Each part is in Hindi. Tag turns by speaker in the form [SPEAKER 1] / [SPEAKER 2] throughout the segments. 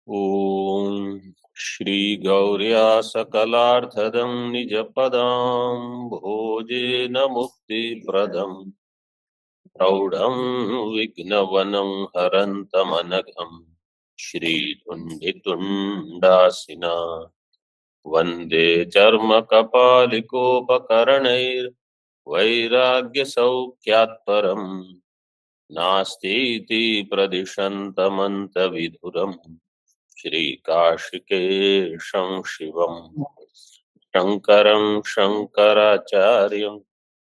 [SPEAKER 1] ॐ श्रीगौर्या सकलार्थदं निजपदां भोजेन मुक्तिप्रदं प्रौढं विघ्नवनं हरन्तमनघं श्रीधुण्डितुण्डासिना वन्दे चर्मकपालिकोपकरणैर्वैराग्यसौख्यात् परं नास्तीति प्रदिशन्तमन्तविधुरम् श्रीकाशिकेशं शिवं शङ्करं शङ्कराचार्यं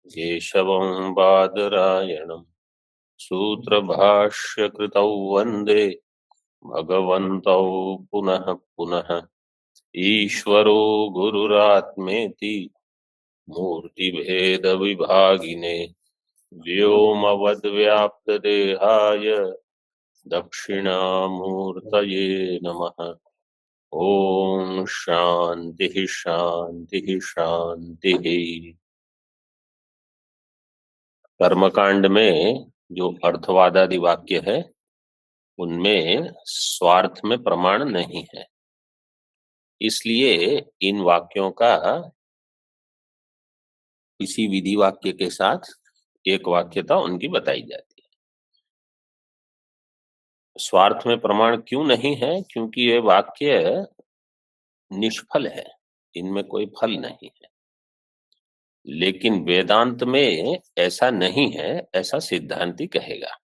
[SPEAKER 1] केशवं बादरायणं सूत्रभाष्यकृतौ वन्दे भगवन्तौ पुनः पुनः। ईश्वरो गुरुरात्मेति मूर्तिभेदविभागिने व्योमवद्व्याप्तदेहाय दक्षिणामूर्तये नमः। ओम शांति शांति शांति। कर्मकांड में जो अर्थवादादि वाक्य है उनमें स्वार्थ में प्रमाण नहीं है, इसलिए इन वाक्यों का किसी विधि वाक्य के साथ एक वाक्यता उनकी बताई जाती है। स्वार्थ में प्रमाण क्यों नहीं है? क्योंकि ये वाक्य निष्फल है, इनमें कोई फल नहीं है। लेकिन वेदांत में ऐसा नहीं है, ऐसा सिद्धांति कहेगा।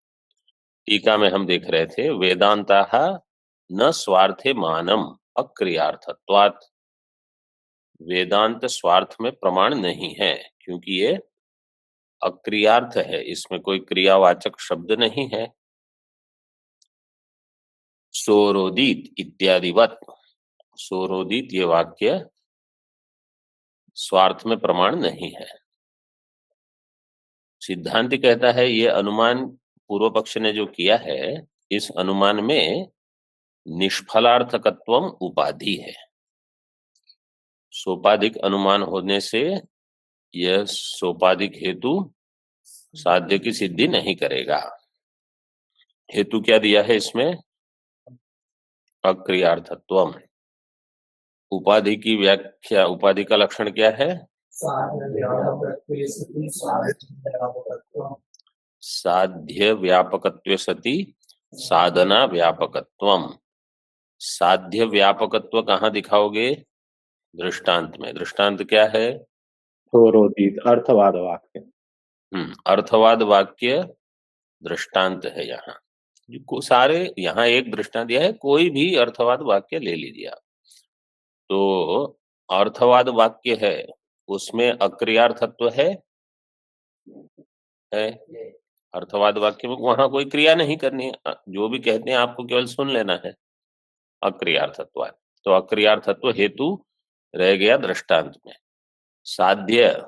[SPEAKER 1] टीका में हम देख रहे थे, वेदांताः न स्वार्थे मानम अक्रियार्थत्वात्। वेदांत स्वार्थ में प्रमाण नहीं है क्योंकि ये अक्रियार्थ है, इसमें कोई क्रियावाचक शब्द नहीं है। सोरोदित इत्यादिवत, सोरोदित ये वाक्य स्वार्थ में प्रमाण नहीं है। सिद्धांत कहता है ये अनुमान पूर्व पक्ष ने जो किया है, इस अनुमान में निष्फलार्थकत्वम उपाधि है। सोपाधिक अनुमान होने से यह सोपाधिक हेतु साध्य की सिद्धि नहीं करेगा। हेतु क्या दिया है इसमें? अक्रियार्थत्वम। उपाधि की व्याख्या, उपाधि का लक्षण क्या है? साध्य व्यापकत्व सति साधना व्यापकत्वम। साध्य व्यापकत्व कहाँ दिखाओगे? दृष्टांत में। दृष्टांत क्या है?
[SPEAKER 2] सोरोदित अर्थवाद वाक्य।
[SPEAKER 1] अर्थवाद वाक्य दृष्टांत है। यहाँ सारे, यहाँ एक दृष्टांत दिया है, कोई भी अर्थवाद वाक्य ले लीजिए। तो अर्थवाद वाक्य है, उसमें अक्रियार्थत्व है। अर्थवाद वाक्य में वहां कोई क्रिया नहीं करनी है, जो भी कहते हैं आपको केवल सुन लेना है। अक्रियार्थत्व, तो अक्रियार्थत्व हेतु रह गया दृष्टांत में। साध्य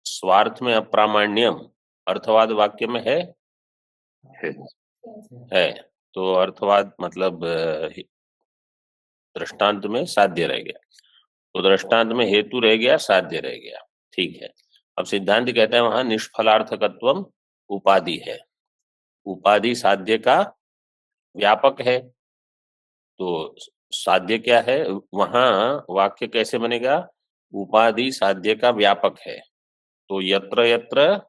[SPEAKER 1] स्वार्थ में अप्रामाण्यम अर्थवाद वाक्य में है। तो अर्थवाद मतलब दृष्टांत में साध्य रह गया, तो दृष्टांत में हेतु रह गया, साध्य रह गया। ठीक है। अब सिद्धांत कहते हैं वहां निष्फलार्थकत्वम उपाधि है। उपाधि साध्य का व्यापक है, तो साध्य क्या है? वहां वाक्य कैसे बनेगा? उपाधि साध्य का व्यापक है। तो यत्र यत्र,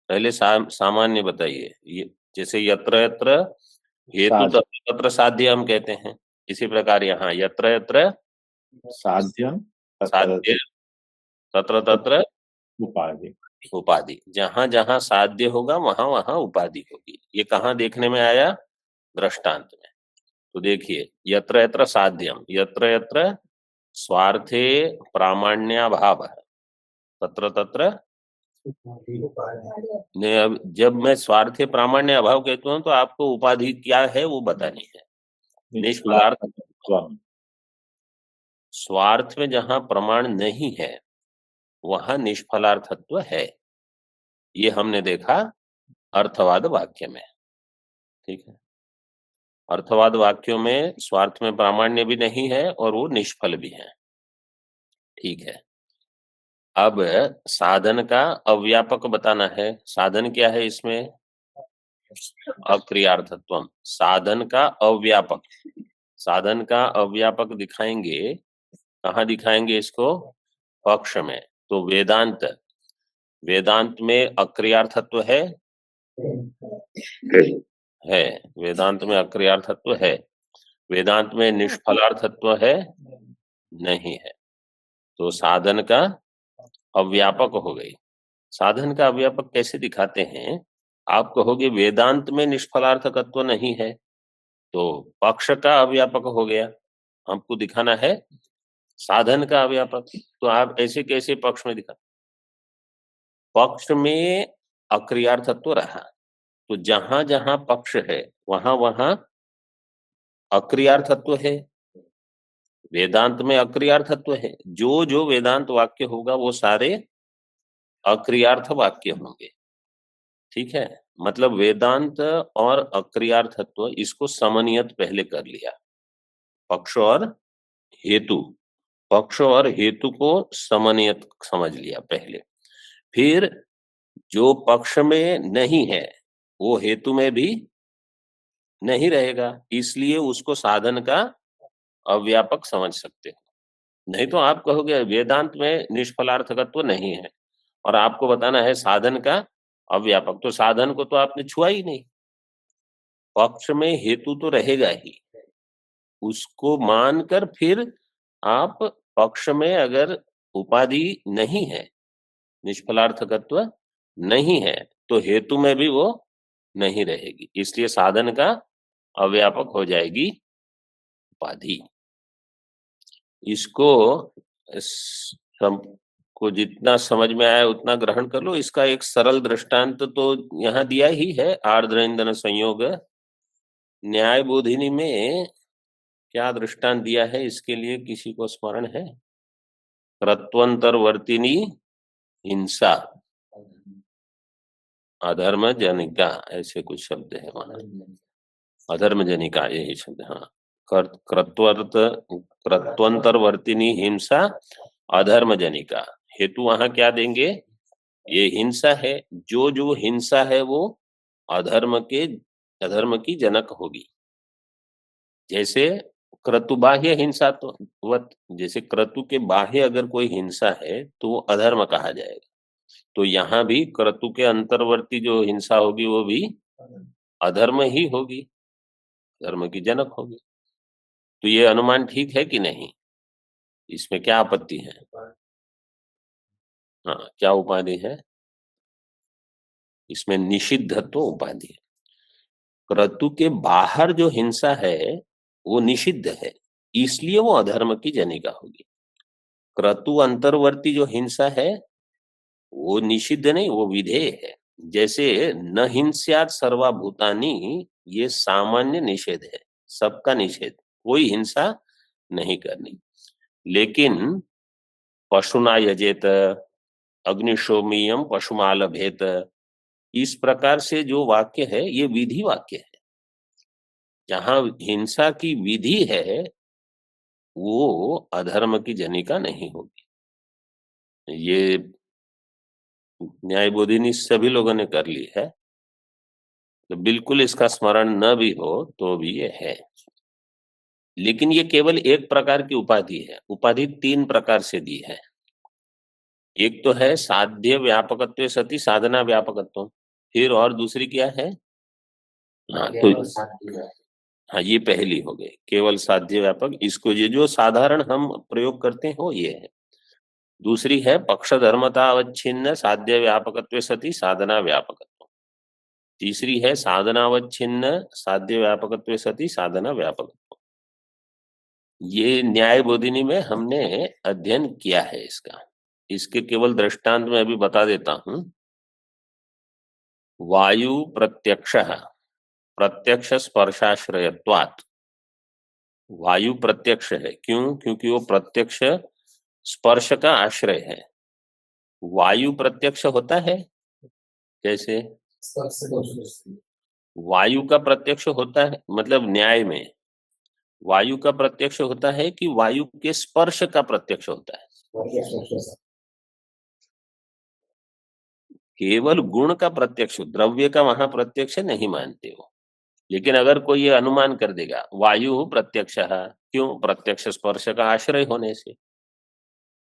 [SPEAKER 1] पहले सामान्य बताइए। ये जैसे यत्र यत्र हेतु तत्र साध्य हम कहते हैं, इसी प्रकार यहाँ यत्र यत्र
[SPEAKER 2] साध्य
[SPEAKER 1] साध्य तत्र तत्र
[SPEAKER 2] उपाधि।
[SPEAKER 1] उपाधि। जहां जहां साध्य होगा वहां वहां उपाधि होगी। ये कहाँ देखने में आया? दृष्टांत में। तो देखिए, यत्र यत्र साध्यम, यत्र यत्र स्वार्थे प्रामाण्याभाव, तत्र तत्र ने। अब जब मैं स्वार्थे प्रामाण्य अभाव कहता हूं तो आपको उपाधि क्या है वो बतानी है। निष्फलार्थत्व, स्वार्थ में जहां प्रमाण नहीं है वहां निष्फलार्थत्व है। ये हमने देखा अर्थवाद वाक्य में। ठीक है। अर्थवाद वाक्यों में स्वार्थ में प्रामाण्य भी नहीं है और वो निष्फल भी है। ठीक है। अब साधन का अव्यापक बताना है। साधन क्या है इसमें? अक्रियार्थत्वम, साधन का अव्यापक, साधन का अव्यापक दिखाएंगे, कहाँ दिखाएंगे इसको? पक्ष में। तो वेदांत, वेदांत में अक्रियार्थत्व है, वेदांत में अक्रियार्थत्व है, वेदांत में निष्फलार्थत्व है, नहीं है। तो साधन का अव्यापक हो गई। साधन का अव्यापक कैसे दिखाते हैं? आप कहोगे वेदांत में निष्फलार्थकत्व नहीं है, तो पक्ष का अव्यापक हो गया, हमको दिखाना है साधन का अव्यापक। तो आप ऐसे कैसे पक्ष में दिखा? पक्ष में अक्रियार्थत्व रहा, तो जहां जहां पक्ष है वहां वहां अक्रियार्थत्व है। वेदांत में अक्रियार्थत्व है, जो जो वेदांत वाक्य होगा वो सारे अक्रियार्थ वाक्य होंगे। ठीक है, मतलब वेदांत और अक्रियार्थत्व इसको समन्वित पहले कर लिया, पक्ष और हेतु, पक्ष और हेतु को समन्वित समझ लिया पहले। फिर जो पक्ष में नहीं है वो हेतु में भी नहीं रहेगा, इसलिए उसको साधन का अव्यापक समझ सकते हो। नहीं तो आप कहोगे वेदांत में निष्फलार्थकत्व नहीं है और आपको बताना है साधन का अव्यापक, तो साधन को तो आपने छुआ ही नहीं। पक्ष में हेतु तो रहेगा ही, उसको मानकर फिर आप पक्ष में अगर उपाधि नहीं है, निष्फलार्थकत्व नहीं है, तो हेतु में भी वो नहीं रहेगी, इसलिए साधन का अव्यापक हो जाएगी उपाधि। इसको को जितना समझ में आया उतना ग्रहण कर लो। इसका एक सरल दृष्टांत तो यहाँ दिया ही है, आर्द्र ईंधन संयोग। न्याय बोधिनी में क्या दृष्टांत दिया है इसके लिए किसी को स्मरण है? कृत्वंतरवर्तिनी हिंसा, अधर्म जनिका, ऐसे कुछ शब्द है वहां, अधर्म जनिका यही शब्द। हाँ, कृत्वंतरवर्तिनी हिंसा अधर्म जनिका। हेतु वहां क्या देंगे? ये हिंसा है, जो जो हिंसा है वो अधर्म अधर्म की जनक होगी। जैसे क्रतु बाह्य हिंसा तो जैसे क्रतु के बाह्य अगर कोई हिंसा है तो वो अधर्म कहा जाएगा, तो यहाँ भी क्रतु के अंतर्वर्ती जो हिंसा होगी वो भी अधर्म ही होगी, धर्म की जनक होगी। तो ये अनुमान ठीक है कि नहीं? इसमें क्या आपत्ति है? हाँ, क्या उपाधि है इसमें? निषिद्धत्व उपाधि है। क्रतु के बाहर जो हिंसा है वो निषिद्ध है, इसलिए वो अधर्म की जनिका होगी। क्रतु अंतर्वर्ती जो हिंसा है वो निषिद्ध नहीं, वो विधेय है। जैसे न हिंस्यात् सर्वभूतानि, ये सामान्य निषेध है, सबका निषेध, कोई हिंसा नहीं करनी। लेकिन पशुना यजेत, अग्निशोमियम पशुमालभेत, इस प्रकार से जो वाक्य है ये विधि वाक्य है। जहां हिंसा की विधि है वो अधर्म की जनिका नहीं होगी। ये न्याय बोधिनी सभी लोगों ने कर ली है, तो बिल्कुल इसका स्मरण न भी हो तो भी ये है। लेकिन ये केवल एक प्रकार की उपाधि है, उपाधि तीन प्रकार से दी है। एक तो है साध्य व्यापकत्व सति साधना व्यापकत्व, फिर और दूसरी क्या है? हाँ, तो हाँ, ये पहली हो गई केवल साध्य व्यापक, इसको ये जो साधारण हम प्रयोग करते हैं वो ये है। दूसरी है पक्ष धर्मता अवच्छिन्न साध्य व्यापकत्व सति साधना व्यापकत्व। तीसरी है साधनावच्छिन्न साध्य व्यापकत्व सति साधना व्यापकत्व। ये न्याय बोधिनी में हमने अध्ययन किया है इसका। इसके केवल दृष्टांत में अभी बता देता हूं। वायु प्रत्यक्ष, प्रत्यक्ष स्पर्शाश्रयत्वात्, वायु प्रत्यक्ष है, क्यों? क्योंकि वो प्रत्यक्ष स्पर्श का आश्रय है। वायु प्रत्यक्ष होता है कैसे? वायु का प्रत्यक्ष होता है, मतलब न्याय में वायु का प्रत्यक्ष होता है कि वायु के स्पर्श का प्रत्यक्ष होता है? केवल गुण का प्रत्यक्ष, द्रव्य का वहां प्रत्यक्ष नहीं मानते हो। लेकिन अगर कोई ये अनुमान कर देगा वायु प्रत्यक्ष, क्यों? प्रत्यक्ष स्पर्श का आश्रय होने से।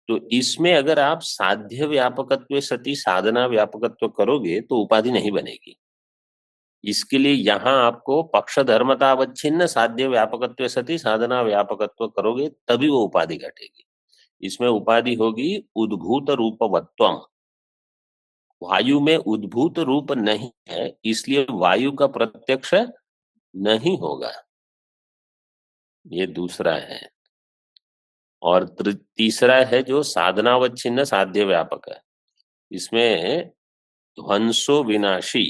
[SPEAKER 1] तो इसमें अगर आप साध्य व्यापकत्व सती साधना व्यापकत्व करोगे तो उपाधि नहीं बनेगी। इसके लिए यहाँ आपको पक्ष धर्मता अवच्छिन्न साध्य व्यापकत्व सती साधना व्यापकत्व करोगे तभी वो उपाधि घटेगी। इसमें उपाधि होगी उद्भूत रूपवत्वम। वायु में उद्भूत रूप नहीं है, इसलिए वायु का प्रत्यक्ष नहीं होगा। ये दूसरा है। और तीसरा है जो साधनावच्छिन्न साध्य व्यापक है। इसमें ध्वंसो विनाशी,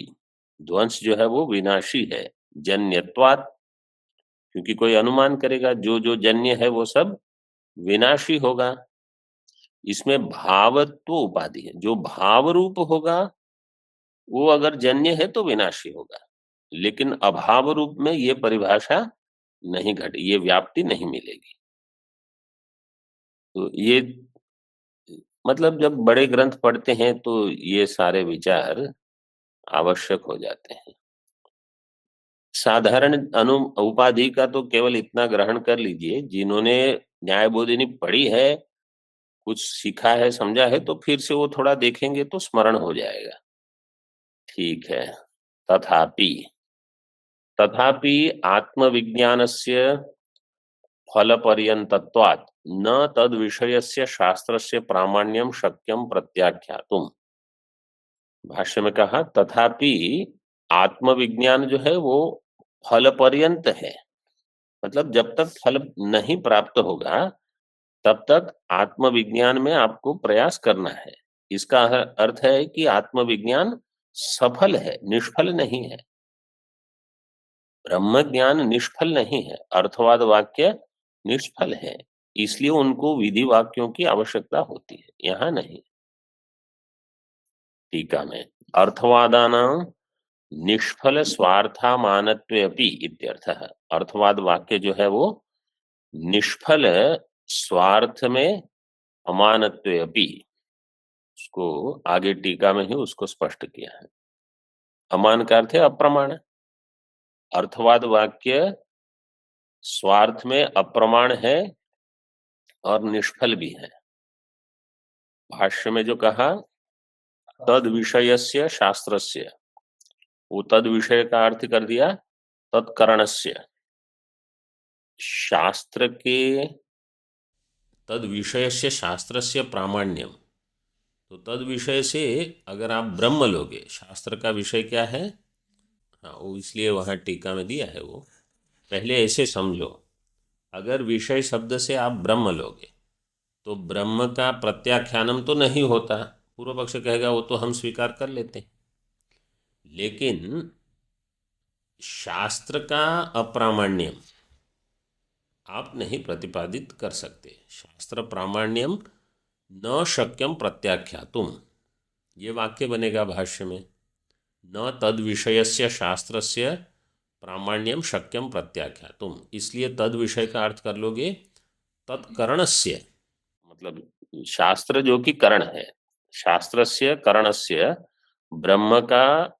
[SPEAKER 1] ध्वंस जो है वो विनाशी है जन्यत्वात्, क्योंकि कोई अनुमान करेगा जो जो जन्य है वो सब विनाशी होगा। इसमें भावत्व उपाधि है, जो भाव रूप होगा वो अगर जन्य है तो विनाशी होगा, लेकिन अभाव रूप में ये परिभाषा नहीं घटी, ये व्याप्ति नहीं मिलेगी। तो ये मतलब जब बड़े ग्रंथ पढ़ते हैं तो ये सारे विचार आवश्यक हो जाते हैं। साधारण उपाधि का तो केवल इतना ग्रहण कर लीजिए, जिन्होंने न्याय बोधिनी पढ़ी है, कुछ सीखा है, समझा है, तो फिर से वो थोड़ा देखेंगे तो स्मरण हो जाएगा। ठीक है। तथापि तथापि आत्मविज्ञानस्य फलपर्यन्तत्वात् न तद विषयस्य शास्त्रस्य प्रामाण्यम शक्यम प्रत्याख्यातुम। भाष्य में कहा तथापि आत्मविज्ञान जो है वो फल पर्यंत है, मतलब जब तक फल नहीं प्राप्त होगा तब तक आत्मविज्ञान में आपको प्रयास करना है। इसका अर्थ है कि आत्मविज्ञान सफल है, निष्फल नहीं है। ब्रह्म ज्ञान निष्फल नहीं है, अर्थवाद वाक्य निष्फल है, इसलिए उनको विधि वाक्यों की आवश्यकता होती है, यहां नहीं। टीका में अर्थवादानां निष्फल स्वार्था मानत्वेपि इत्यर्थः। अर्थवाद वाक्य जो है वो निष्फल स्वार्थ में अमानत्वेपि, उसको आगे टीका में ही उसको स्पष्ट किया है। अमान का अर्थ है अप्रमाण। अर्थवाद वाक्य स्वार्थ में अप्रमाण है और निष्फल भी है। भाष्य में जो कहा तद विषयस्य शास्त्रस्य, वो तद विषय का अर्थ कर दिया तत्करणस्य। शास्त्र के तद विषयस्य शास्त्रस्य प्रामाण्यम, तो तद विषय से अगर आप ब्रह्म लोगे, शास्त्र का विषय क्या है, हाँ वो इसलिए वहाँ टीका में दिया है। वो पहले ऐसे समझो, अगर विषय शब्द से आप ब्रह्म लोगे तो ब्रह्म का प्रत्याख्यानम तो नहीं होता। पूर्व पक्ष कहेगा वो तो हम स्वीकार कर लेते हैं, लेकिन शास्त्र का अप्रामाण्यम आप नहीं प्रतिपादित कर सकते। शास्त्र प्रामाण्यम न शक्यम प्रत्याख्यातुम, ये वाक्य बनेगा भाष्य में, न तद विषयस्य शास्त्रस्य प्रामाण्यम शक्यम प्रत्याख्यातुम। इसलिए तद विषय का अर्थ कर लोगे तत्करणस्य, मतलब शास्त्र जो कि करण है, शास्त्रस्य करणस्य, ब्रह्म का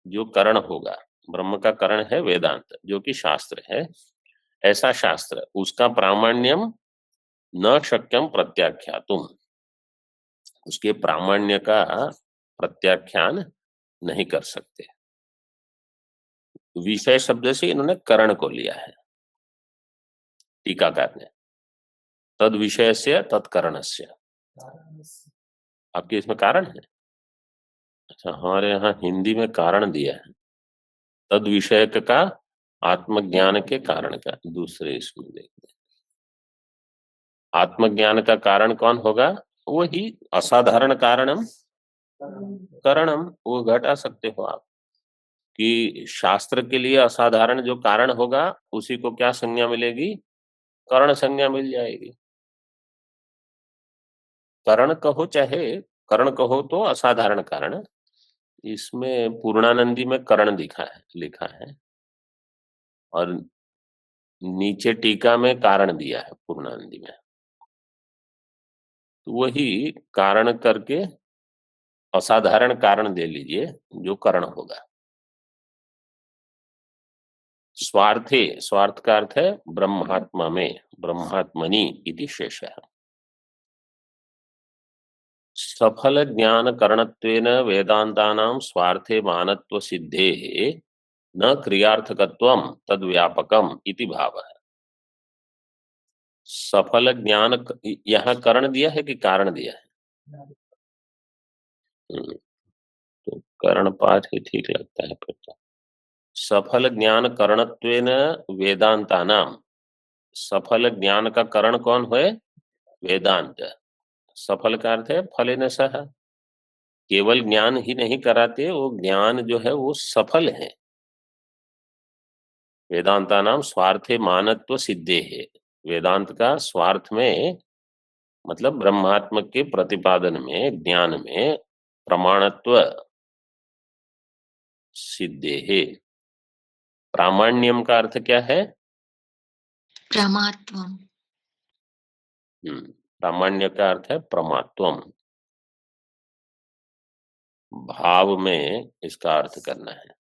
[SPEAKER 1] जो करण होगा, ब्रह्म का करण है वेदांत जो कि शास्त्र है, ऐसा शास्त्र उसका प्रामाण्यम न शक्यम प्रत्याख्यातुम, उसके प्रामाण्य का प्रत्याख्यान नहीं कर सकते। विषय शब्द से इन्होंने करण को लिया है टीकाकार ने, तद विषय से तत्करणस्य। आपके इसमें कारण है? अच्छा, हमारे यहाँ हिंदी में कारण दिया है, तद विषय का आत्मज्ञान के कारण का। दूसरे इसमें देखते हैं, आत्मज्ञान का कारण कौन होगा? वही असाधारण कारणम करणम, वो घटा सकते हो आप कि शास्त्र के लिए असाधारण जो कारण होगा उसी को क्या संज्ञा मिलेगी? करण संज्ञा मिल जाएगी। करण कहो चाहे करण कहो तो असाधारण कारण, इसमें पूर्णानंदी में करण लिखा है और नीचे टीका में कारण दिया है पूर्णानंदी में, तो वही कारण करके असाधारण कारण दे लीजिए जो करण होगा। स्वार्थे, स्वार्थ का अर्थ है ब्रह्मात्मा में, ब्रह्मात्मनि इति शेषः। सफल ज्ञान करणत्वेन वेदांतानां स्वार्थे मानत्व सिद्धेः न क्रियार्थकत्वं तद्व्यापकम् इति भावः। सफल ज्ञान, यहाँ करण दिया है कि कारण दिया है? तो करण पाठ ही ठीक लगता है फिर तो। सफल ज्ञान करणत्वेन वेदांतानां, सफल ज्ञान का करण कौन है? वेदांत। सफल का अर्थ है फलेन सह, केवल ज्ञान ही नहीं कराते, वो ज्ञान जो है वो सफल है। वेदांतानां स्वार्थे मानत्व सिद्धे है, वेदांत का स्वार्थ में मतलब ब्रह्मात्म के प्रतिपादन में, ज्ञान में प्रमाणत्व सिद्धे है। प्रामाण्यम का अर्थ क्या है?
[SPEAKER 3] प्रमात्वम।
[SPEAKER 1] प्रामाण्य का अर्थ है प्रमात्वम, भाव में इसका अर्थ करना है।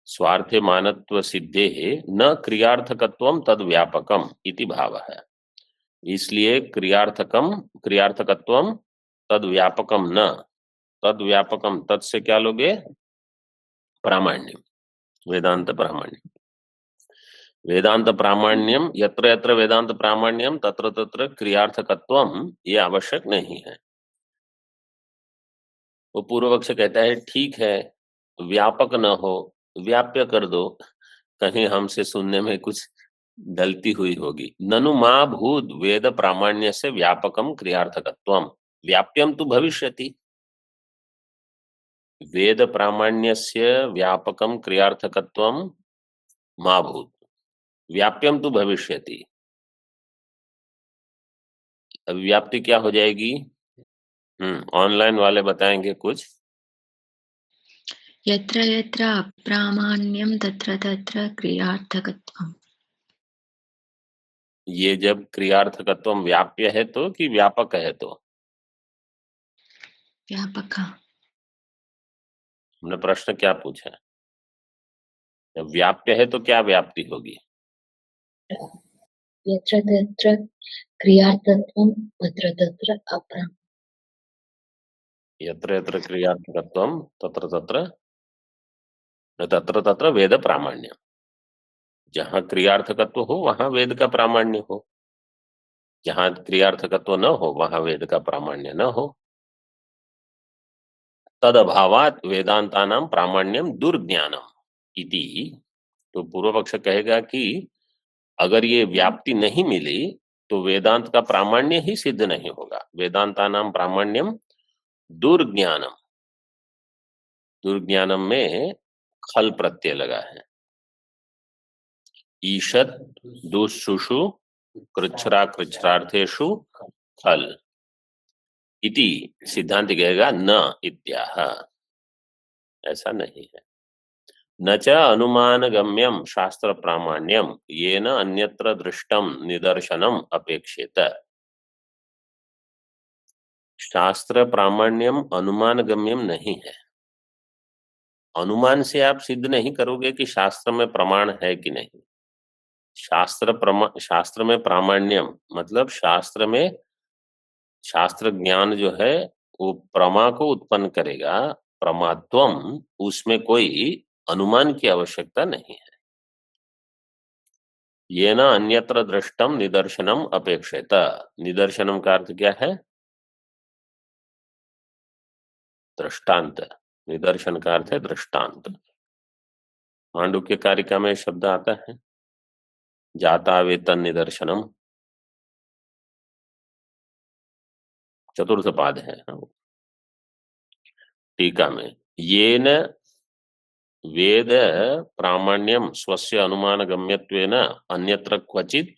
[SPEAKER 1] स्वार्थे मानत्व सिद्धे है न क्रियार्थकत्वम तद व्यापकम इति भाव है, इसलिए क्रियार्थकत्वम तद व्यापकम न, तद व्यापकम, तद से क्या लोगे? प्रामाण्यम, वेदांत प्रामाण्यम। वेदांत प्रामाण्यम, यत्र यत्र वेदांत प्रामाण्यम तत्र तत्र क्रियार्थकत्वम, ये आवश्यक नहीं है। वो पूर्व पक्ष कहता है ठीक है, व्यापक न हो, व्याप्य कर दो, कहीं हमसे सुनने में कुछ गलती हुई होगी। ननु मा भूत वेद प्रामाण्य से व्यापकम क्रियार्थकत्वम व्याप्यम तो भविष्यति, वेद प्रामाण्यस्य व्यापकम क्रियार्थकत्वम मा भूत, व्याप्यम तो भविष्यति। अब व्याप्ति क्या हो जाएगी? ऑनलाइन वाले बताएंगे कुछ।
[SPEAKER 3] यत्र यत्र अप्रामाण्यम तत्र तत्र क्रियार्थकत्वम।
[SPEAKER 1] ये जब क्रियार्थकत्वम व्याप्य है तो कि व्यापक है तो?
[SPEAKER 3] व्यापक।
[SPEAKER 1] हमने प्रश्न क्या पूछा? जब व्याप्य है तो क्या व्याप्ति होगी?
[SPEAKER 3] यत्र तत्र क्रियार्थकत्वम तत्र तत्र अप्राम।
[SPEAKER 1] यत्र यत्र क्रियार्थकत्वम तत्र तत्र, तत्र तत्र वेद प्रामाण्य, जहां क्रियार्थकत्व हो वहां वेद का प्रामाण्य हो, जहां क्रियार्थकत्व न हो वहां वेद का प्रामाण्य न हो। तद अभावात वेदांतानां प्रामाण्यम दुर्ज्ञानम इति। तो पूर्व पक्ष कहेगा कि अगर ये व्याप्ति नहीं मिली तो वेदांत का प्रामाण्य ही सिद्ध नहीं होगा। वेदांतानां प्रामाण्यम दुर्ज्ञानम, दुर्ज्ञानम में खल प्रत्यय लगा है। ईषद दुष्सुषु कृच्छ्रा कृच्छ्रार्थेषु खल इति सिद्धांत कहेगा न इत्याह, ऐसा नहीं है। न च अनुमान गम्यम शास्त्र प्रामाण्यम येन अन्यत्र दृष्टम निदर्शनम अपेक्षित। शास्त्र प्रामाण्यम अनुमान गम्यम नहीं है। अनुमान से आप सिद्ध नहीं करोगे कि शास्त्र में प्रमाण है कि नहीं। शास्त्र में प्रामाण्यम मतलब शास्त्र में, शास्त्र ज्ञान जो है वो प्रमा को उत्पन्न करेगा, प्रमात्वम, उसमें कोई अनुमान की आवश्यकता नहीं है। ये न अन्यत्र दृष्टम निदर्शनम अपेक्षित, निदर्शनम का अर्थ क्या है? दृष्टांत, निदर्शन का अर्थ है दृष्टांत। मांडुक्य कारिका में शब्द आता है जाता वेतन निदर्शनम, चतुर्थ पाद है। टीका में येन वेद प्रामाण्यम स्वस्य अनुमान गम्यत्वेन अन्यत्र क्वचित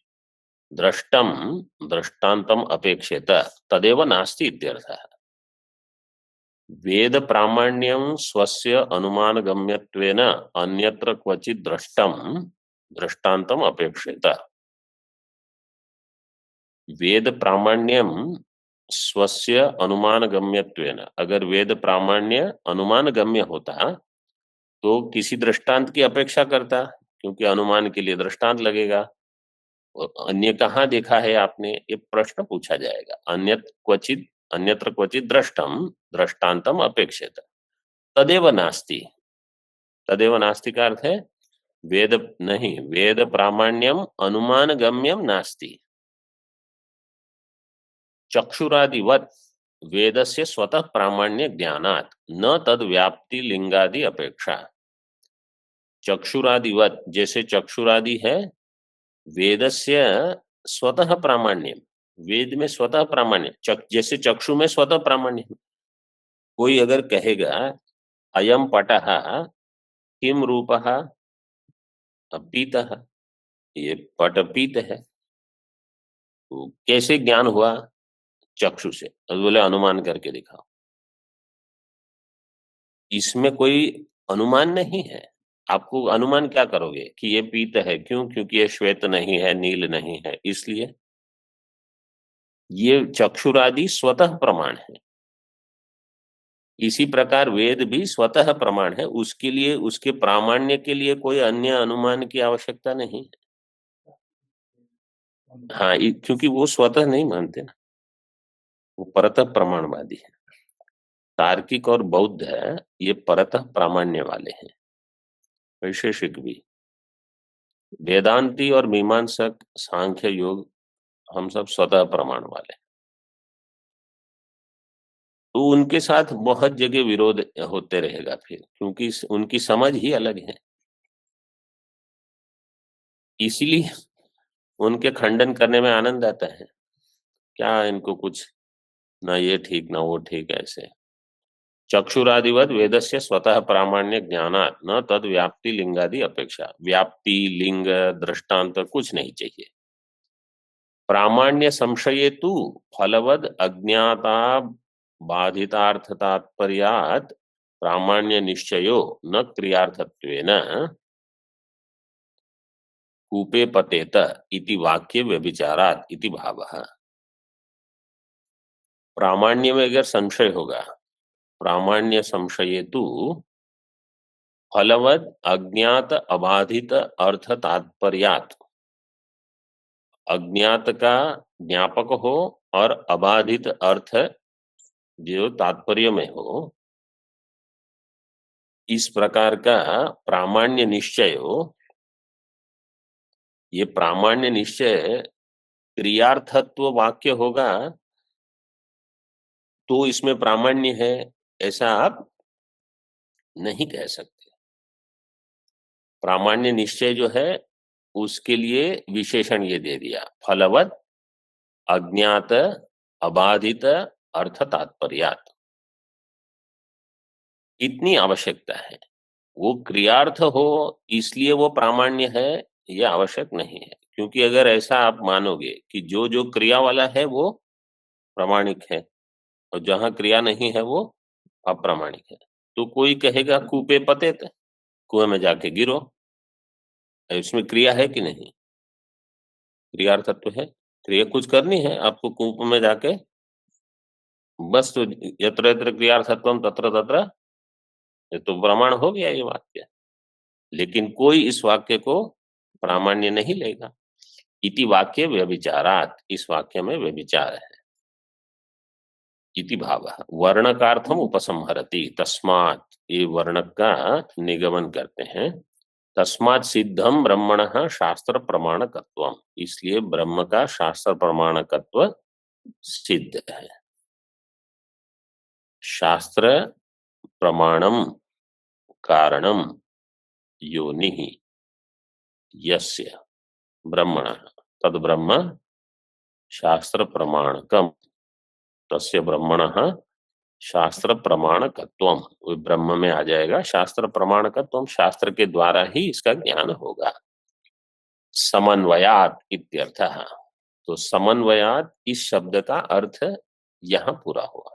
[SPEAKER 1] दृष्टम दृष्टांतम अपेक्षित तदेव नास्ति इत्यर्थः। वेद प्रामाण्यम स्वस्य अनुमान गम्यत्वेन अन्यत्र क्वचित दृष्टम दृष्टांतम अपेक्षित। वेद प्रामाण्यम स्वस्य अनुमान गम्यत्वेन, अगर वेद प्रामाण्य अनुमान गम्य होता तो किसी दृष्टांत की अपेक्षा करता, क्योंकि अनुमान के लिए दृष्टांत लगेगा। अन्य कहाँ देखा है आपने, ये प्रश्न पूछा जाएगा। अन्यत्र क्वचित दृष्टम दृष्टांतम अपेक्षित तदेव नास्ति। तदेव नास्ति का अर्थ है वेद नहीं, वेद प्रामाण्यम अनुमान गम्यम नास्ति। चक्षुरादिवत वेदस्य स्वतः प्रामाण्य ज्ञानात् न तद व्याप्ति लिंगादि अपेक्षा। चक्षुरादिवत, जैसे चक्षुरादि है, वेदस्य स्वतः प्रामाण्य, वेद में स्वतः प्रामाण्य, जैसे चक्षु में स्वतः प्रामाण्य। कोई अगर कहेगा अयम पटः किम रूपः पीतः, ये पट पीत है, तो कैसे ज्ञान हुआ? चक्षु से। तो बोले अनुमान करके दिखाओ। इसमें कोई अनुमान नहीं है। आपको अनुमान क्या करोगे कि ये पीत है, क्यों? क्योंकि ये श्वेत नहीं है, नील नहीं है, इसलिए। ये चक्षुरादि स्वतः प्रमाण है। इसी प्रकार वेद भी स्वतः प्रमाण है, उसके लिए, उसके प्रामाण्य के लिए कोई अन्य अनुमान की आवश्यकता नहीं है। हाँ, क्योंकि वो स्वतः नहीं मानते ना, वो परतः प्रमाणवादी है। तार्किक और बौद्ध है, ये परतः प्रामाण्य वाले हैं। वैशेषिक भी, वेदांती और मीमांसक, सांख्य, योग, हम सब स्वतः प्रमाण वाले। तो उनके साथ बहुत जगह विरोध होते रहेगा फिर, क्योंकि उनकी समझ ही अलग है। इसीलिए उनके खंडन करने में आनंद आता है। क्या इनको कुछ ना ये ठीक ना वो ठीक, ऐसे। चक्षुरादिवत वेदस्य स्वतः प्रामाण्य ज्ञानात् न तद व्याप्ति लिंगादि अपेक्षा। व्याप्ति, लिंग, दृष्टांत कुछ नहीं चाहिए। प्रामाण्य संशये तु फलवद अज्ञाता बाधितार्थ तात्पर्यात् प्रामाण्य निश्चयो न क्रियार्थत्वेन कूपे पतेत इति वाक्य व्यभिचारात् इति भावः। प्रामाण्य में अगर संशय होगा, प्रामाण्य संशये तु फलवद अज्ञात अबाधित अर्थ तात्पर्यात्, अज्ञात का ज्ञापक हो और अबाधित अर्थ जो तात्पर्य में हो, इस प्रकार का प्रामाण्य निश्चय हो। ये प्रामाण्य निश्चय क्रियार्थत्व वाक्य होगा तो इसमें प्रामाण्य है, ऐसा आप नहीं कह सकते। प्रामाण्य निश्चय जो है उसके लिए विशेषण ये दे दिया, फलवत अज्ञात अबाधित अर्थ तात्पर्यात्। इतनी आवश्यकता है। वो क्रियार्थ हो इसलिए वो प्रामाण्य है, यह आवश्यक नहीं है। क्योंकि अगर ऐसा आप मानोगे कि जो जो क्रिया वाला है वो प्रामाणिक है और जहां क्रिया नहीं है वो अप्रामाणिक है, तो कोई कहेगा कूपे पतेत, कुएं में जाके गिरो, इसमें क्रिया है कि नहीं? क्रियार्थत्व है, क्रिया कुछ करनी है आपको, कूप में जाके बस। तो यत्र यत्र क्रियार्थत्वम तत्र तत्र, ये तो प्रमाण हो गया ये वाक्य। लेकिन कोई इस वाक्य को प्रामाण्य नहीं लेगा। इति वाक्य व्यभिचारात्, इस वाक्य में व्यभिचार है। इति भावः वर्णकार्थम उपसंहरति, तस्मात्, ये वर्णक का निगमन करते हैं। तस्मात् सिद्धम ब्रह्मणः शास्त्र प्रमाणकत्वम, इसलिए ब्रह्म का शास्त्र प्रमाणकत्व सिद्ध है। शास्त्र प्रमाणम कारणम योनिः यस्य ब्रह्मणः तद ब्रह्म शास्त्र प्रमाणकम, तस्य ब्रह्मणः शास्त्र प्रमाणकत्वम, वो ब्रह्म में आ जाएगा शास्त्र प्रमाणकत्वम, शास्त्र के द्वारा ही इसका ज्ञान होगा। समन्वयात् इत्यर्थः, तो समन्वयात् इस शब्द का अर्थ यहाँ पूरा हुआ।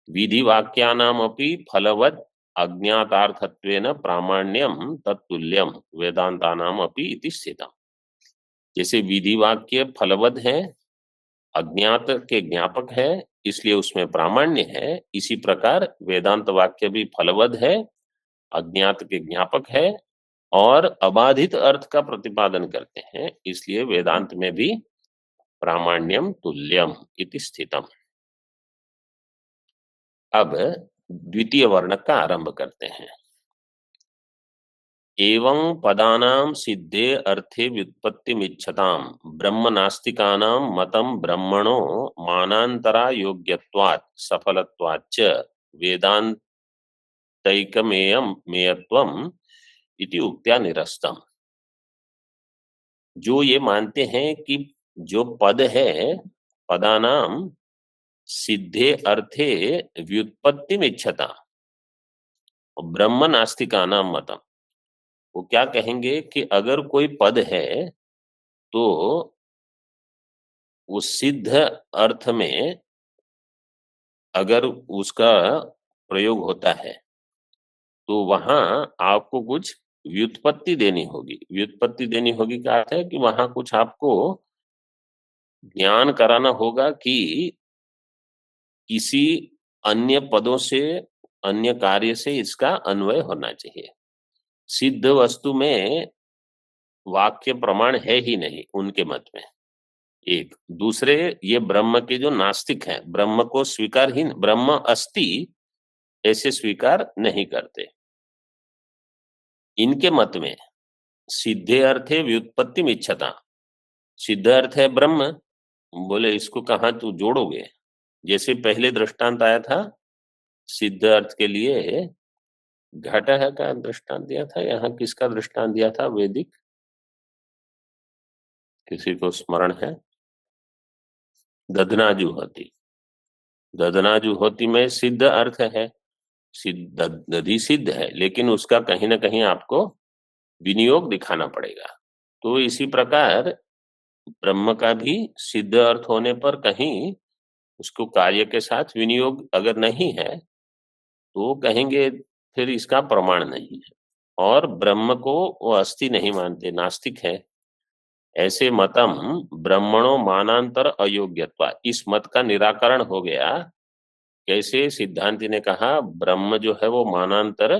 [SPEAKER 1] विधि वाक्यानाम अपि फलवत् अज्ञातार्थत्वेन प्रामाण्यम तत्तुल्यम वेदांतानाम अपि इति स्थितम्। जैसे विधि वाक्य फलवद है अज्ञात के ज्ञापक है, इसलिए उसमें प्रामाण्य है। इसी प्रकार वेदांत वाक्य भी फलवद है, अज्ञात के ज्ञापक है और अबाधित अर्थ का प्रतिपादन करते हैं, इसलिए वेदांत में भी प्रामाण्यम तुल्यम इति स्थितम। अब द्वितीय वर्ण का आरंभ करते हैं। एवं पदानां सिद्धे अर्थे व्युत्पत्तिमिच्छतां ब्रह्म नास्तिकानां मतं ब्रह्मणो मानान्तरा योग्यत्वात् सफलत्वाच्च वेदान्तैकमेयं मेयत्वम् इति उक्त्या निरस्तम। जो ये मानते हैं कि जो पद है, पदानां सिद्धे अर्थे व्युत्पत्तिमिच्छता ब्रह्म नास्तिकानां मतम, वो क्या कहेंगे कि अगर कोई पद है तो उस सिद्ध अर्थ में अगर उसका प्रयोग होता है तो वहां आपको कुछ व्युत्पत्ति देनी होगी। व्युत्पत्ति देनी होगी क्या अर्थ है कि वहां कुछ आपको ज्ञान कराना होगा कि किसी अन्य पदों से, अन्य कार्य से इसका अन्वय होना चाहिए। सिद्ध वस्तु में वाक्य प्रमाण है ही नहीं उनके मत में। एक दूसरे, ये ब्रह्म के जो नास्तिक हैं, ब्रह्म को स्वीकार ही, ब्रह्म अस्ति ऐसे स्वीकार नहीं करते। इनके मत में सिद्धे अर्थ है व्युत्पत्ति मिच्छता, सिद्ध अर्थ है ब्रह्म, बोले इसको कहाँ तू जोड़ोगे। जैसे पहले दृष्टांत आया था सिद्ध अर्थ के लिए, घट है का दृष्टांत दिया था, यहाँ किसका दृष्टांत दिया था वैदिक, किसी को स्मरण है? दधनाजुहोती। दधनाजुहोती में सिद्ध अर्थ है, सिद्ध दधि सिद्ध है, लेकिन उसका कहीं ना कहीं आपको विनियोग दिखाना पड़ेगा। तो इसी प्रकार ब्रह्म का भी सिद्ध अर्थ होने पर कहीं उसको कार्य के साथ विनियोग अगर नहीं है तो कहेंगे फिर इसका प्रमाण नहीं है, और ब्रह्म को वो अस्थि नहीं मानते, नास्तिक है। ऐसे मतम ब्रह्मणो मानांतर अयोग्यत्वा, इस मत का निराकरण हो गया। कैसे? सिद्धांति ने कहा ब्रह्म जो है वो मानांतर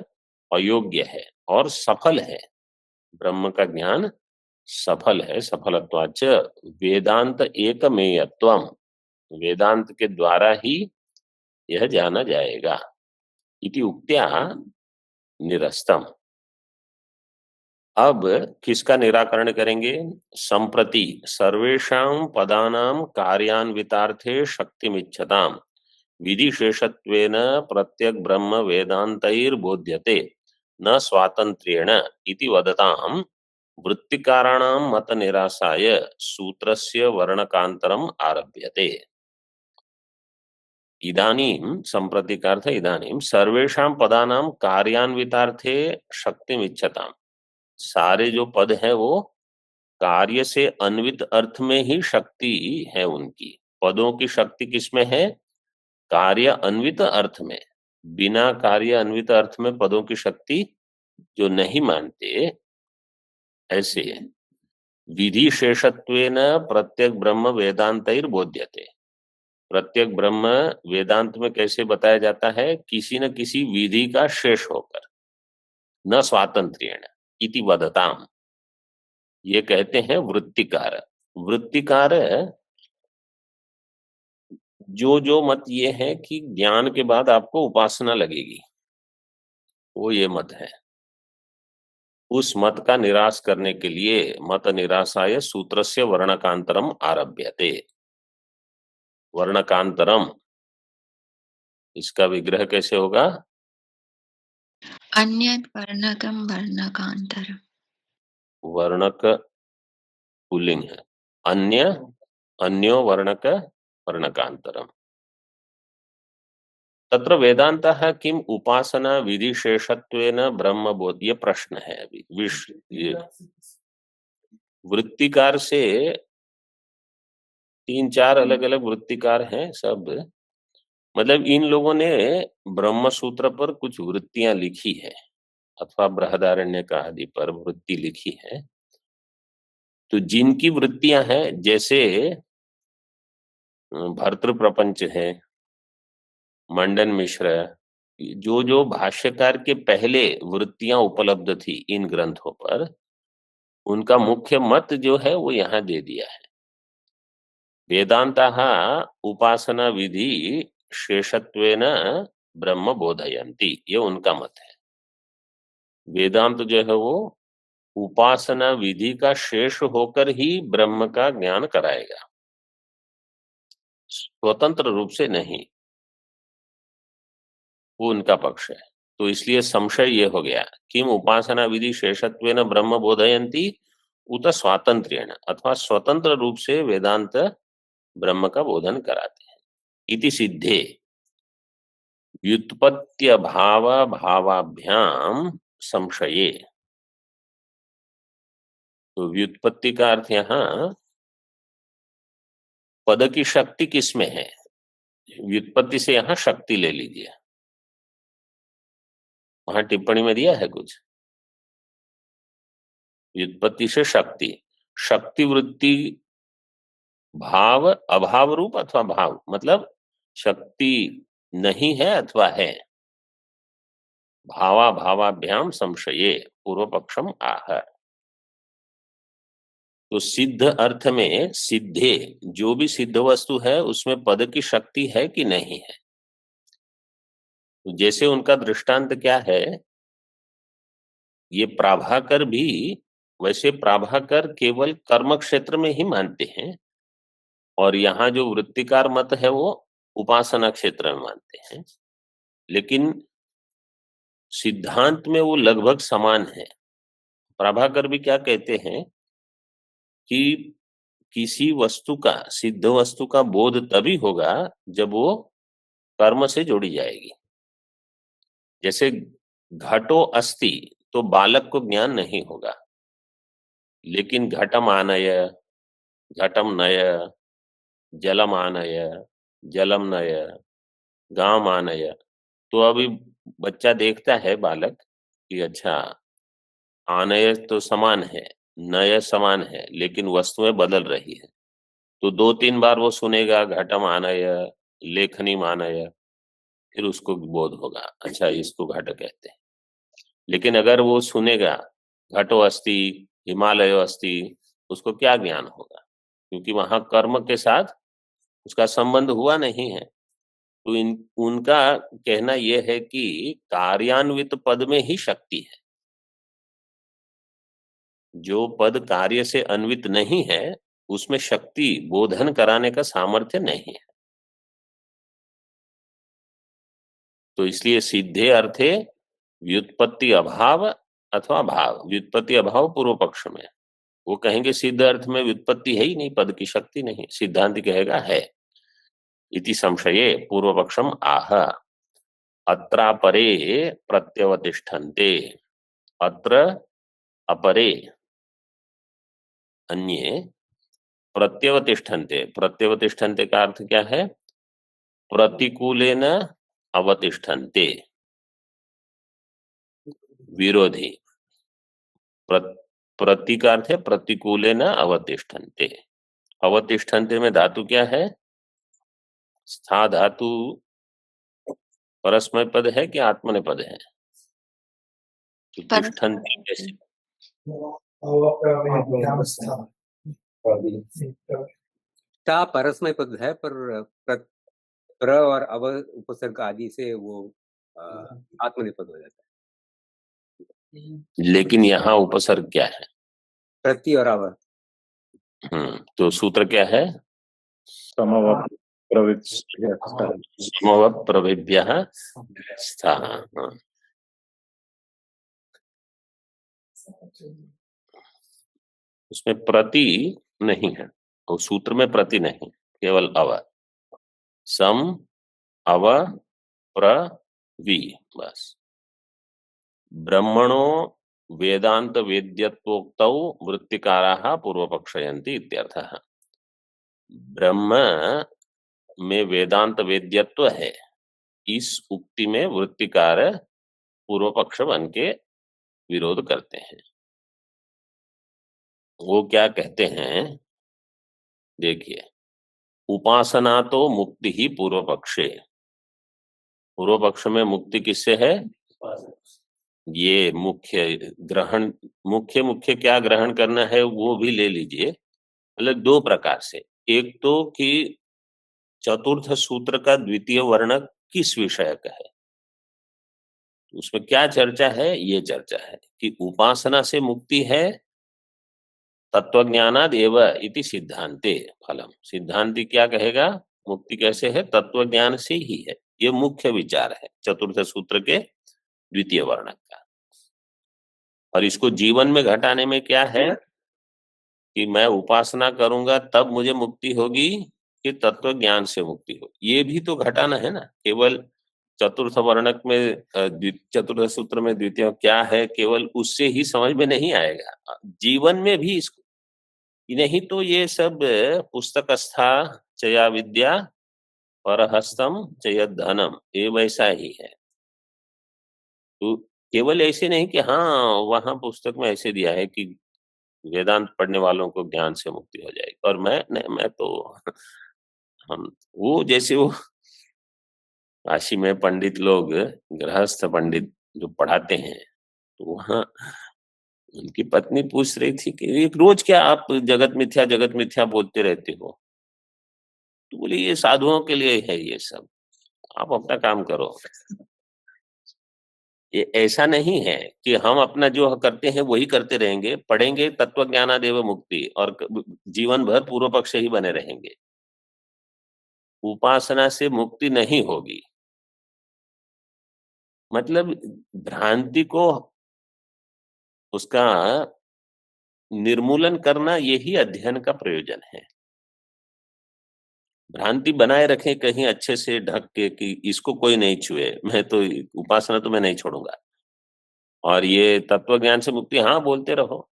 [SPEAKER 1] अयोग्य है और सफल है, ब्रह्म का ज्ञान सफल है। सफलत्वाच वेदांत एकमेयत्वम, वेदांत के द्वारा ही यह जाना जाएगा। इति उक्त्या निरस्तम। अब किसका निराकरण करेंगे? संप्रति सर्वेषां पदानां कार्यान्वितार्थे शक्तिमिच्छताम् विधिशेषत्वेन प्रत्यक ब्रह्म वेदान्तैर्बोध्यते न स्वातंत्र्येण इति वदताम् वृत्तिकाराणां मत निरासाय सूत्रस्य वर्णकान्तरम् आरभ्यते। इदानीं संप्रति का अर्थ इदानीं सर्वेषां पदानां कार्यान्वितार्थे शक्तिमिच्छताम्, सारे जो पद है वो कार्य से अन्वित अर्थ में ही शक्ति है उनकी। पदों की शक्ति किसमें है? कार्य अन्वित अर्थ में। बिना कार्य अन्वित अर्थ में पदों की शक्ति जो नहीं मानते, ऐसे विधि शेषत्वेन प्रत्यक ब्रह्म वेदांतैर्बोध्यते। प्रत्यक ब्रह्म वेदांत में कैसे बताया जाता है? किसी न किसी विधि का शेष होकर, न स्वातंत्र्येण इति वदताम, ये कहते हैं वृत्तिकार। वृत्तिकार जो मत ये है कि ज्ञान के बाद आपको उपासना लगेगी, वो ये मत है। उस मत का निराश करने के लिए मत निराशाय सूत्रस्य वर्णकांतरम आरभ्यते। वर्णकांतरम, इसका विग्रह कैसे होगा?
[SPEAKER 3] अन्यत् वर्णकं वर्णकान्तरम्।
[SPEAKER 1] वर्णक पुल्लिंग है, अन्य अन्यो वर्णक वर्णकांतरम। तत्र वेदांतः किम उपासना विधिशेषत्वेन ब्रह्मबोध, ये प्रश्न है। अभी ये वृत्तिकार से 3-4 अलग अलग वृत्तिकार हैं सब, मतलब इन लोगों ने ब्रह्म सूत्र पर कुछ वृत्तियां लिखी है अथवा बृहदारण्य का आदि पर वृत्ति लिखी है। तो जिनकी वृत्तियां हैं, जैसे भर्तृ प्रपंच है, मंडन मिश्र, जो जो भाष्यकार के पहले वृत्तियां उपलब्ध थी इन ग्रंथों पर, उनका मुख्य मत जो है वो यहाँ दे दिया है। वेदांताः उपासना विधि शेषत्वेन ब्रह्म बोधयन्ति, ये उनका मत है। वेदांत जो है वो उपासना विधि का शेष होकर ही ब्रह्म का ज्ञान कराएगा, स्वतंत्र रूप से नहीं, वो उनका पक्ष है। तो इसलिए संशय ये हो गया किम उपासना विधि शेषत्वेन ब्रह्म बोधयन्ति उत स्वातंत्र्येण, अथवा स्वतंत्र रूप से वेदांत ब्रह्म का बोधन कराते हैं। इति सिद्धे व्युत्पत्ति भाव भावाभ्याम संशये। तो व्युत्पत्ति का अर्थ यहाँ पद की शक्ति किसमें है, व्युत्पत्ति से यहाँ शक्ति ले लीजिए, वहां टिप्पणी में दिया है कुछ, व्युत्पत्ति से शक्ति, शक्ति वृत्ति भाव अभाव रूप अथवा भाव, मतलब शक्ति नहीं है अथवा है। भावा भावाभ्याम संशये पूर्व पक्षम आह। तो सिद्ध अर्थ में सिद्धे, जो भी सिद्ध वस्तु है उसमें पद की शक्ति है कि नहीं है। तो जैसे उनका दृष्टांत क्या है, ये प्राभाकर भी, वैसे प्राभाकर केवल कर्म क्षेत्र में ही मानते हैं, और यहाँ जो वृत्तिकार मत है वो उपासना क्षेत्र में मानते हैं, लेकिन सिद्धांत में वो लगभग समान है। प्रभाकर भी क्या कहते हैं कि किसी वस्तु का, सिद्ध वस्तु का बोध तभी होगा जब वो कर्म से जोड़ी जाएगी। जैसे घटो अस्ति, तो बालक को ज्ञान नहीं होगा, लेकिन घटम आनय, घटम नय, जलम आनय, जलम नय, गाम आनय, तो अभी बच्चा देखता है बालक कि अच्छा आनय तो समान है, नय समान है, लेकिन वस्तुएं बदल रही है। तो 2-3 बार वो सुनेगा घटम आनय, लेखनी मानय, फिर उसको बोध होगा अच्छा इसको घट कहते हैं। लेकिन अगर वो सुनेगा घटो अस्ति, हिमालय अस्ति, उसको क्या ज्ञान होगा, क्योंकि वहां कर्म के साथ उसका संबंध हुआ नहीं है। तो उनका कहना यह है कि कार्यान्वित पद में ही शक्ति है, जो पद कार्य से अन्वित नहीं है उसमें शक्ति बोधन कराने का सामर्थ्य नहीं है। तो इसलिए सिद्धे अर्थे व्युत्पत्ति अभाव अथवा भाव, व्युत्पत्ति अभाव पूर्व पक्ष में, वो कहेंगे सिद्ध अर्थ में व्युत्पत्ति है ही नहीं, पद की शक्ति नहीं, सिद्धांत कहेगा है। इति संशये पूर्व पक्षम आह। अत्रापरे प्रत्यवतिष्ठन्ते, अत्र अपरे अन्ये प्रत्यवतिष्ठन्ते, प्रत्यवतिष्ठन्ते का अर्थ क्या है, प्रतिकूलेन अवतिष्ठन्ते, विरोधी, प्रति का अर्थ है प्रतिकूलेन अवतिष्ठन्ते। अवतिष्ठन्ते में धातु क्या है, स्था धातु परस्मै पद है कि आत्मनेपद है, तिष्ठन्ति कैसे,
[SPEAKER 4] ता परस्मै पद है, पर प्र और अव उपसर्ग आदि से वो आत्मनेपद हो जाता है।
[SPEAKER 1] लेकिन यहाँ उपसर्ग क्या है,
[SPEAKER 4] प्रति और अव।
[SPEAKER 1] तो सूत्र क्या है,
[SPEAKER 2] समवत्
[SPEAKER 1] प्रविभ्यः स्थः। उसमें प्रति नहीं है, तो सूत्र में प्रति नहीं, केवल अव, सम अव प्रवि, बस। ब्रह्मणो वेदांत वेद्यत्वोक्तौ वृत्तिकाराः पूर्व पक्षयन्ति इत्यर्थः। ब्रह्म में वेदांत वेद्यत्व है, इस उक्ति में वृत्तिकार पूर्व पक्ष बन के विरोध करते हैं। वो क्या कहते हैं देखिए, उपासना तो मुक्ति ही पूर्व पक्षे, पूर्व पक्ष में मुक्ति किससे है? ये मुख्य ग्रहण, मुख्य मुख्य क्या ग्रहण करना है वो भी ले लीजिए, मतलब दो प्रकार से। एक तो कि चतुर्थ सूत्र का द्वितीय वर्ण किस विषय का है, उसमें क्या चर्चा है, ये चर्चा है कि उपासना से मुक्ति है तत्वज्ञानाद एव इति सिद्धांते फलम। सिद्धांति क्या कहेगा, मुक्ति कैसे है, तत्वज्ञान से ही है। ये मुख्य विचार है चतुर्थ सूत्र के द्वितीय वर्ण का। और इसको जीवन में घटाने में क्या है कि मैं उपासना करूंगा तब मुझे मुक्ति होगी कि तत्व ज्ञान से मुक्ति होगी, ये भी तो घटाना है ना। केवल चतुर्थ वर्णक में चतुर्थ सूत्र में द्वितीय क्या है, केवल उससे ही समझ में नहीं आएगा, जीवन में भी इसको, नहीं तो ये सब पुस्तकस्था चया विद्या परहस्तम चयत धनम, ये वैसा ही है। तो केवल ऐसे नहीं कि हाँ वहां पुस्तक में ऐसे दिया है कि वेदांत पढ़ने वालों को ज्ञान से मुक्ति हो जाएगी, और मैं तो हम वो जैसे वो काशी में पंडित लोग, गृहस्थ पंडित जो पढ़ाते हैं, तो वहाँ उनकी पत्नी पूछ रही थी कि एक रोज क्या आप जगत मिथ्या बोलते रहते हो? तो बोले ये साधुओं के लिए है ये सब, आप अपना काम करो। ये ऐसा नहीं है कि हम अपना जो करते हैं वही करते रहेंगे, पढ़ेंगे तत्व ज्ञानादेव मुक्ति और जीवन भर पूर्व पक्ष ही बने रहेंगे, उपासना से मुक्ति नहीं होगी। मतलब भ्रांति को उसका निर्मूलन करना यही अध्ययन का प्रयोजन है। भ्रांति बनाए रखें कहीं अच्छे से ढक के कि इसको कोई नहीं छुए, मैं तो उपासना तो मैं नहीं छोड़ूंगा, और ये तत्व ज्ञान से मुक्ति हाँ बोलते रहो,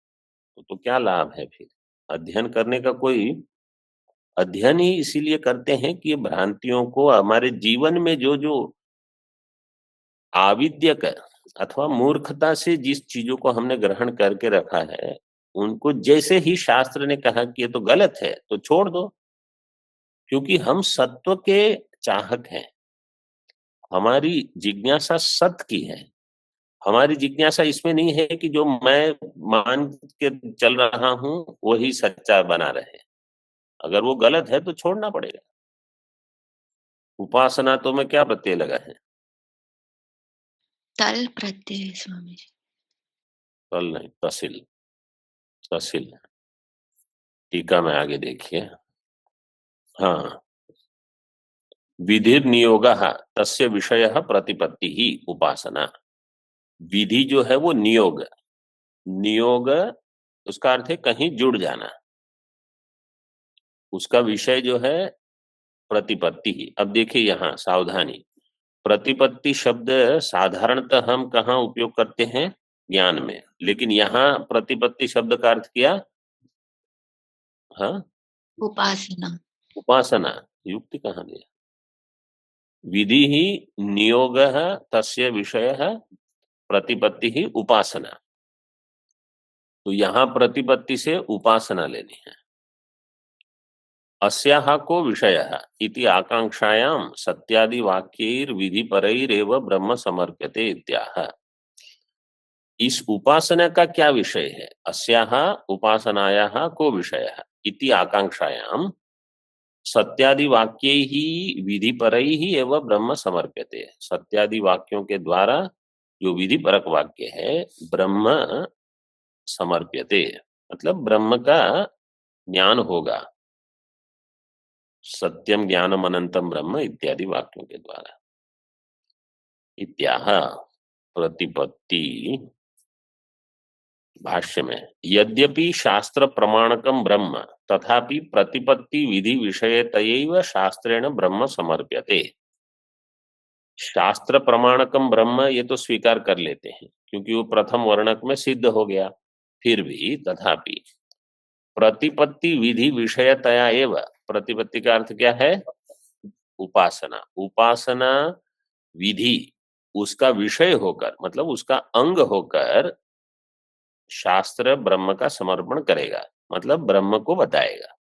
[SPEAKER 1] तो क्या लाभ है फिर? अध्ययन करने का कोई, अध्ययन ही इसीलिए करते हैं कि ये भ्रांतियों को हमारे जीवन में जो जो आविद्यक अथवा मूर्खता से जिस चीजों को हमने ग्रहण करके रखा है, उनको जैसे ही शास्त्र ने कहा कि ये तो गलत है तो छोड़ दो, क्योंकि हम सत्व के चाहक हैं, हमारी जिज्ञासा सत्य की है। हमारी जिज्ञासा इसमें नहीं है कि जो मैं मान के चल रहा हूं वही सच्चा बना रहे, अगर वो गलत है तो छोड़ना पड़ेगा। उपासना तो में क्या प्रत्यय लगा है?
[SPEAKER 3] तल प्रत्यय स्वामी जी।
[SPEAKER 1] तल नहीं, तसिल, तसिल। टीका में आगे देखिए, हाँ, विधिर नियोग तस्य विषय प्रतिपत्ति ही उपासना। विधि जो है वो नियोग, नियोग उसका अर्थ है कहीं जुड़ जाना, उसका विषय जो है प्रतिपत्ति ही। अब देखिए यहाँ सावधानी, प्रतिपत्ति शब्द साधारणतः हम कहाँ उपयोग करते हैं? ज्ञान में, लेकिन यहाँ प्रतिपत्ति शब्द का अर्थ किया, हाँ,
[SPEAKER 3] उपासना।
[SPEAKER 1] उपासना। युक्ति कहाँ दिया? विधि ही नियोग तस्य विषय प्रतिपत्ति ही उपासना, तो यहाँ प्रतिपत्ति से उपासना लेनी है। अस्याः को विषयः इति आकांक्षायां सत्यादि वाक्यैर विधि परैरेव ब्रह्म समर्प्यते इत्याह। इस उपासना का क्या विषय है? अस्याः उपासनायाः को विषयः इति आकांक्षायां सत्यादि वाक्य ही विधि पर ही एवं ब्रह्म समर्प्यते। सत्यादि वाक्यों के द्वारा जो विधि परक वाक्य है ब्रह्म समर्प्यते, मतलब ब्रह्म का ज्ञान होगा, सत्यम ज्ञानम अनंतम ब्रह्म इत्यादि वाक्यों के द्वारा। इत्याह प्रतिपत्ति भाष्य में, यद्यपि शास्त्र प्रमाणकम ब्रह्म तथापि प्रतिपत्ति विधि विषयतयैव शास्त्रेण ब्रह्म समर्प्यते। शास्त्र प्रमाणकम ब्रह्म ये तो स्वीकार कर लेते हैं क्योंकि वो प्रथम वर्णक में सिद्ध हो गया, फिर भी तथापि प्रतिपत्ति विधि विषयतया एव, प्रतिपत्ति का अर्थ क्या है? उपासना, उपासना विधि उसका विषय होकर, मतलब उसका अंग होकर शास्त्र ब्रह्म का समर्पण करेगा, मतलब ब्रह्म को बताएगा।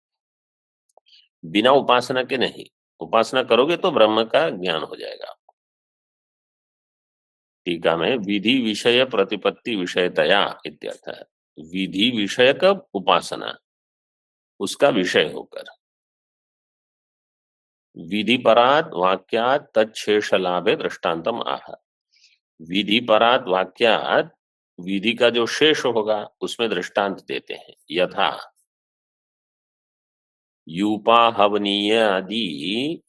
[SPEAKER 1] बिना उपासना के नहीं। उपासना करोगे तो ब्रह्म का ज्ञान हो जाएगा। टीका में विधि विषय प्रतिपत्ति विषयतया इत्यर्थ है। विधि विषयक उपासना, उसका विषय होकर। विधि परात वाक्यात तत्शेष लाभे दृष्टांतम आह। विधि परात वाक्यात विधि का जो शेष होगा उसमें दृष्टांत देते हैं। यथा यूपाहवनीय आदि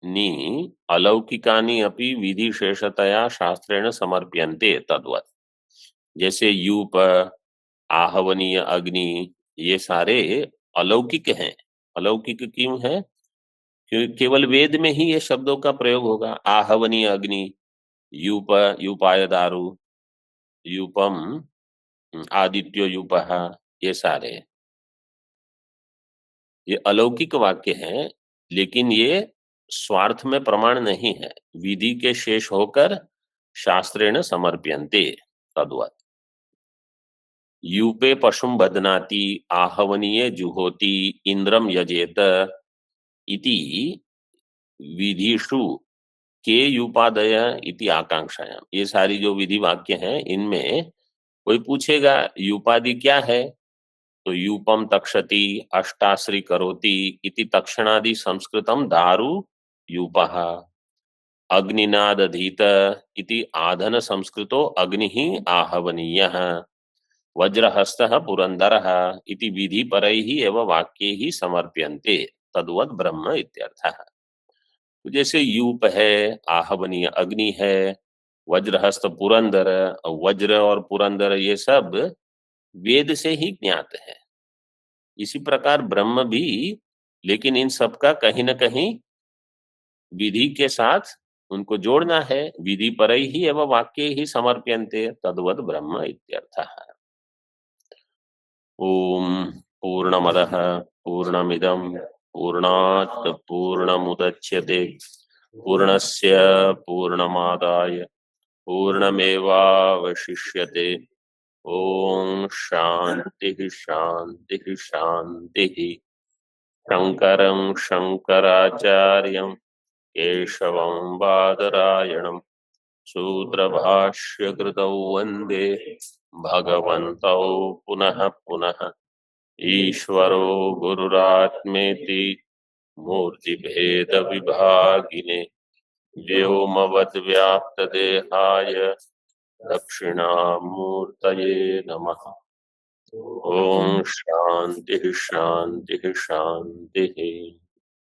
[SPEAKER 1] नि अलौकिकानि अपि विधि शेषतया शास्त्रेण समर्प्यन्ते तद्वत्। जैसे यूप, आहवनीय अग्नि, ये सारे अलौकिक हैं। अलौकिक क्यों है? क्योंकि केवल वेद में ही ये शब्दों का प्रयोग होगा। आहवनीय अग्नि, यूप, यूपाय दारु, यूपम, आदित्यो यूपः, ये सारे ये अलौकिक वाक्य हैं, लेकिन ये स्वार्थ में प्रमाण नहीं है। विधि के शेष होकर शास्त्रेण समर्प्यन्ते तद्वत्। यूपे पशुम बदनाति आहवनीय जुहोति इंद्रम यजेत इति विधिषु के यूपादय इति आकांक्षायाम। ये सारी जो विधि वाक्य हैं, इनमें कोई पूछेगा यूपादि क्या है, तो यूपम तक्षति अष्टाश्री करोति इति तक्षणादि संस्कृतम दारु यूपः। अग्निनादधीत इति आधन संस्कृतो अग्निः आहवनीयः। वज्रहस्तः पुरंदरः इति विधि परैः एव वाक्यैः समर्प्यन्ते तद्वत् ब्रह्म इत्यर्थः। तो जैसे यूप है, आहवनीय अग्नि है, वज्रहस्त पुरंदर, वज्र और पुरंदर ये सब वेद से ही ज्ञात है। इसी प्रकार ब्रह्म भी, लेकिन इन सब का कहीं न कहीं विधि के साथ उनको जोड़ना है। विधि परैः एव वाक्यैः समर्प्यन्ते तद्वत् ब्रह्म इत्यर्थः। ओम पूर्णमदः पूर्णमिदं पूर्णात् पूर्णमुदच्यते पूर्णस्य पूर्णमादाय पूर्णमेवावशिष्यते। ओम शांति शांति शांति। शंकरं शंकराचार्यं केशवं बादरायणं सूत्रभाष्यकृतौ वन्दे भगवन्तौ पुनः पुनः। ईश्वरो गुरुरात्मेति मूर्तिभेद विभागिने व्योमवद्व्याप्तदेहाय दक्षिणामूर्तये नमः। ओम शांति शांति शांति।